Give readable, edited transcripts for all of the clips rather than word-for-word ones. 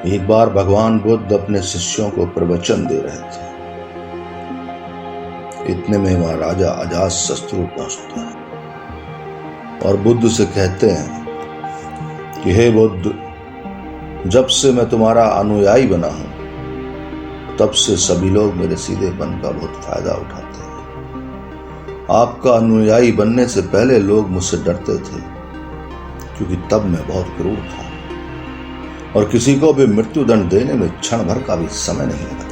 एक बार भगवान बुद्ध अपने शिष्यों को प्रवचन दे रहे थे। इतने में वहां राजा अजातशत्रु पहुंचता है और बुद्ध से कहते हैं कि हे बुद्ध, जब से मैं तुम्हारा अनुयायी बना हूं तब से सभी लोग मेरे सीधेपन का बहुत फायदा उठाते हैं। आपका अनुयायी बनने से पहले लोग मुझसे डरते थे क्योंकि तब मैं बहुत क्रूर था और किसी को भी मृत्यु दंड देने में क्षण भर का भी समय नहीं लगता था।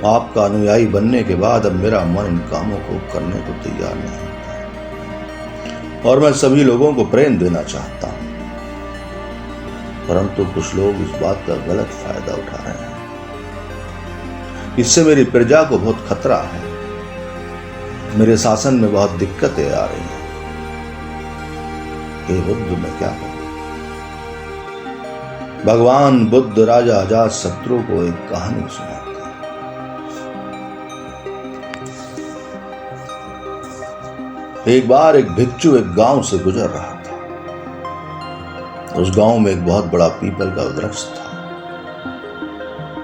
आपका अनुयायी बनने के बाद अब मेरा मन इन कामों को करने को तैयार नहीं होता और मैं सभी लोगों को प्रेम देना चाहता हूं, परंतु कुछ लोग इस बात का गलत फायदा उठा रहे हैं। इससे मेरी प्रजा को बहुत खतरा है। मेरे शासन में बहुत दिक्कतें आ रही हैं। हे बुद्ध, मैं क्या करूं? भगवान बुद्ध राजा अजातशत्रु को एक कहानी सुनाते हैं। एक बार एक भिक्षु एक गांव से गुजर रहा था। उस गांव में एक बहुत बड़ा पीपल का वृक्ष था।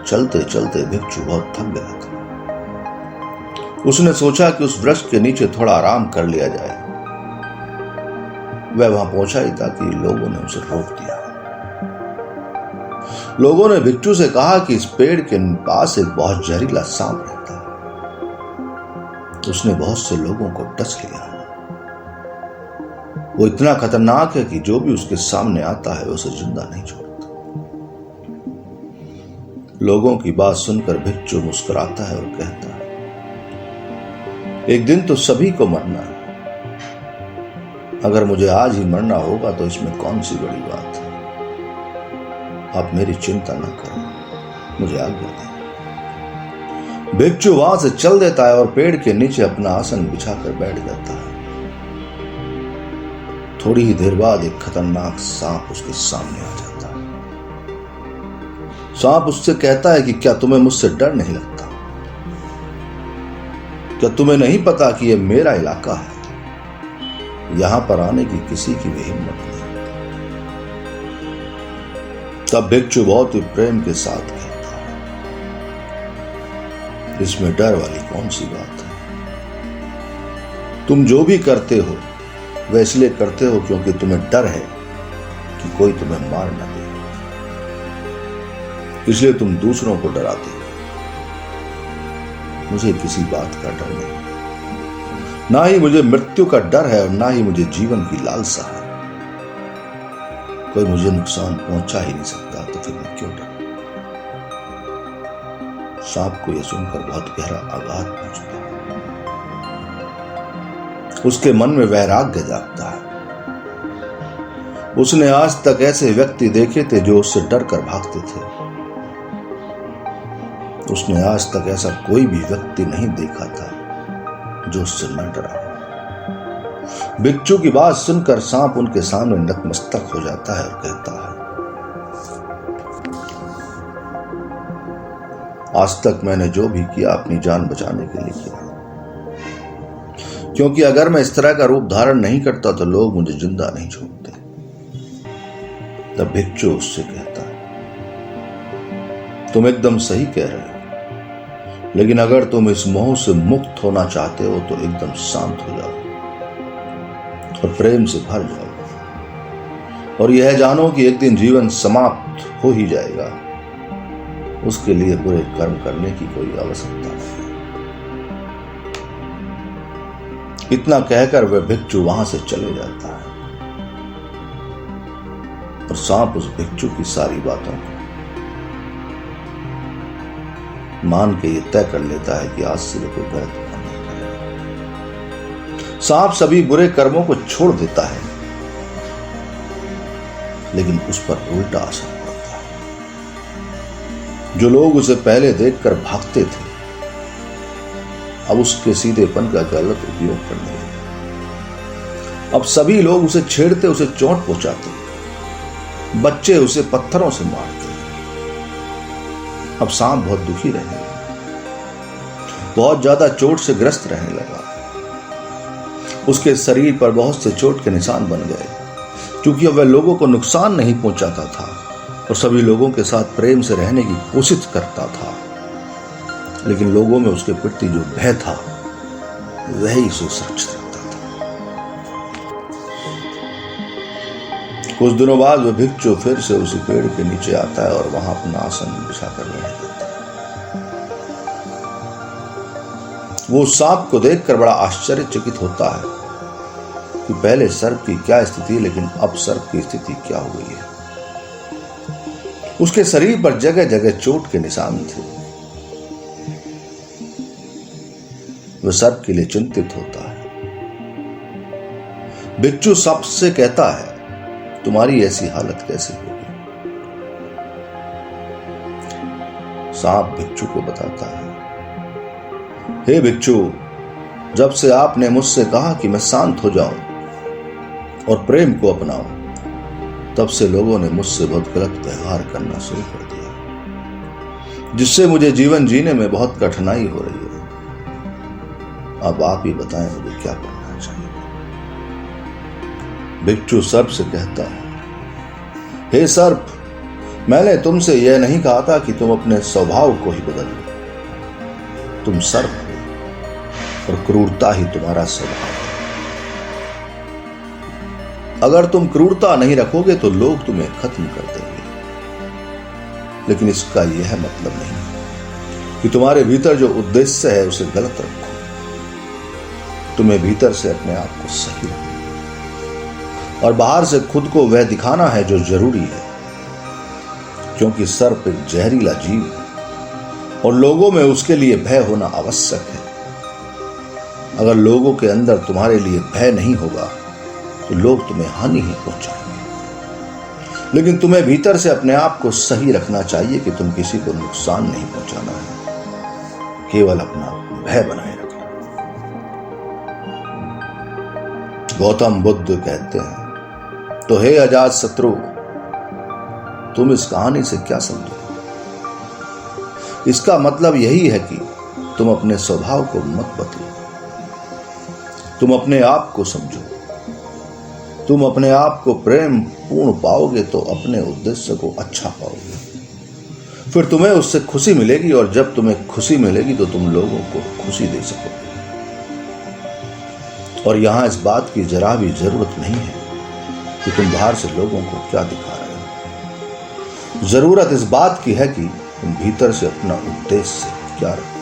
चलते चलते भिक्षु बहुत थक गया था। उसने सोचा कि उस वृक्ष के नीचे थोड़ा आराम कर लिया जाए। वह वहां पहुंचा ही था कि लोगों ने उसे रोक दिया। लोगों ने भिक्षु से कहा कि इस पेड़ के पास एक बहुत जहरीला सांप रहता है। उसने बहुत से लोगों को डस लिया। वो इतना खतरनाक है कि जो भी उसके सामने आता है उसे जिंदा नहीं छोड़ता। लोगों की बात सुनकर भिक्षु मुस्कुराता है और कहता है, एक दिन तो सभी को मरना है। अगर मुझे आज ही मरना होगा तो इसमें कौन सी बड़ी बात है। आप मेरी चिंता न करें, मुझे आज्ञा दें। भिक्षु वहां से चल देता है और पेड़ के नीचे अपना आसन बिछाकर बैठ जाता है। थोड़ी ही देर बाद एक खतरनाक सांप उसके सामने आ जाता है। सांप उससे कहता है कि क्या तुम्हें मुझसे डर नहीं लगता? क्या तुम्हें नहीं पता कि यह मेरा इलाका है? यहां पर आने की किसी की भी हिम्मत नहीं। तब भिक्षु बहुत ही प्रेम के साथ कहता है, इसमें डर वाली कौन सी बात है? तुम जो भी करते हो वह इसलिए करते हो क्योंकि तुम्हें डर है कि कोई तुम्हें मार न दे। इसलिए तुम दूसरों को डराते हो। मुझे किसी बात का डर नहीं, ना ही मुझे मृत्यु का डर है और ना ही मुझे जीवन की लालसा है। कोई मुझे नुकसान पहुंचा ही नहीं सकता तो फिर मैं क्यों डरूं? सांप को यह सुनकर बहुत गहरा आघात पहुंचता है। उसके मन में वैराग्य जागता है। उसने आज तक ऐसे व्यक्ति देखे थे जो उससे डर कर भागते थे। उसने आज तक ऐसा कोई भी व्यक्ति नहीं देखा था जो उससे न डरा। भिक्षु की बात सुनकर सांप उनके सामने नतमस्तक हो जाता है और कहता है, आज तक मैंने जो भी किया अपनी जान बचाने के लिए किया, क्योंकि अगर मैं इस तरह का रूप धारण नहीं करता तो लोग मुझे जिंदा नहीं छोड़ते। तब भिक्षु उससे कहता है, तुम एकदम सही कह रहे हो, लेकिन अगर तुम इस मोह से मुक्त होना चाहते हो तो एकदम शांत हो जाओ और प्रेम से भर जाओ और यह जानो कि एक दिन जीवन समाप्त हो ही जाएगा। उसके लिए बुरे कर्म करने की कोई आवश्यकता नहीं। इतना कहकर वह भिक्षु वहां से चले जाता है और सांप उस भिक्षु की सारी बातों को मान के ये तय कर लेता है कि आज से कोई गलत काम नहीं करेगा। सांप सभी बुरे कर्मों को छोड़ देता है, लेकिन उस पर उल्टा असर पड़ता है। जो लोग उसे पहले देखकर भागते थे अब उसके सीधेपन का गलत उपयोग करने लगे। अब सभी लोग उसे छेड़ते, उसे चोट पहुंचाते, बच्चे उसे पत्थरों से मारते। अब सांप बहुत दुखी रहने लगा, बहुत ज्यादा चोट से ग्रस्त रहने लगा। उसके शरीर पर बहुत से चोट के निशान बन गए, क्योंकि अब वह लोगों को नुकसान नहीं पहुंचाता था और सभी लोगों के साथ प्रेम से रहने की कोशिश करता था, लेकिन लोगों में उसके प्रति जो भय था वही उसे सुरक्षित रखता था। कुछ दिनों बाद वह भिक्षु फिर से उसी पेड़ के नीचे आता है और वहां अपना आसन बिछाकर रहने लगता है। वो सांप को देखकर बड़ा आश्चर्यचकित होता है कि पहले सर्प की क्या स्थिति, लेकिन अब सर्प की स्थिति क्या हो गई है। उसके शरीर पर जगह जगह चोट के निशान थे। वह सर्प के लिए चिंतित होता है। भिक्षु सांप से कहता है, तुम्हारी ऐसी हालत कैसे हो गई? सांप भिक्षु को बताता है, हे भिक्षु, जब से आपने मुझसे कहा कि मैं शांत हो जाऊं और प्रेम को अपनाऊं, तब से लोगों ने मुझसे बहुत गलत व्यवहार करना शुरू कर दिया, जिससे मुझे जीवन जीने में बहुत कठिनाई हो रही है। अब आप ही बताएं मुझे क्या करना चाहिए। भिक्षु सर्प से कहता है, हे सर्प, मैंने तुमसे यह नहीं कहा था कि तुम अपने स्वभाव को ही बदल लो। तुम सर्प हो और क्रूरता ही तुम्हारा स्वभाव है। अगर तुम क्रूरता नहीं रखोगे तो लोग तुम्हें खत्म कर देंगे, लेकिन इसका यह मतलब नहीं कि तुम्हारे भीतर जो उद्देश्य है उसे गलत रखो। तुम्हें भीतर से अपने आप को सही रखना और बाहर से खुद को वह दिखाना है जो जरूरी है, क्योंकि सर्प एक जहरीला जीव है और लोगों में उसके लिए भय होना आवश्यक है। अगर लोगों के अंदर तुम्हारे लिए भय नहीं होगा तो लोग तुम्हें हानि ही पहुंचाएंगे, लेकिन तुम्हें भीतर से अपने आप को सही रखना चाहिए कि तुम किसी को नुकसान नहीं पहुंचाना है, केवल अपना भय बनाए रखना। गौतम बुद्ध कहते हैं, तो हे अजात शत्रु, तुम इस कहानी से क्या समझो? इसका मतलब यही है कि तुम अपने स्वभाव को मत बदलो, तुम अपने आप को समझो। तुम अपने आप को प्रेम पूर्ण पाओगे तो अपने उद्देश्य को अच्छा पाओगे, फिर तुम्हें उससे खुशी मिलेगी और जब तुम्हें खुशी मिलेगी तो तुम लोगों को खुशी दे सकोगे। और यहां इस बात की जरा भी जरूरत नहीं है कि तुम बाहर से लोगों को क्या दिखा रहे हो। जरूरत इस बात की है कि तुम भीतर से अपना उद्देश्य क्या रखो।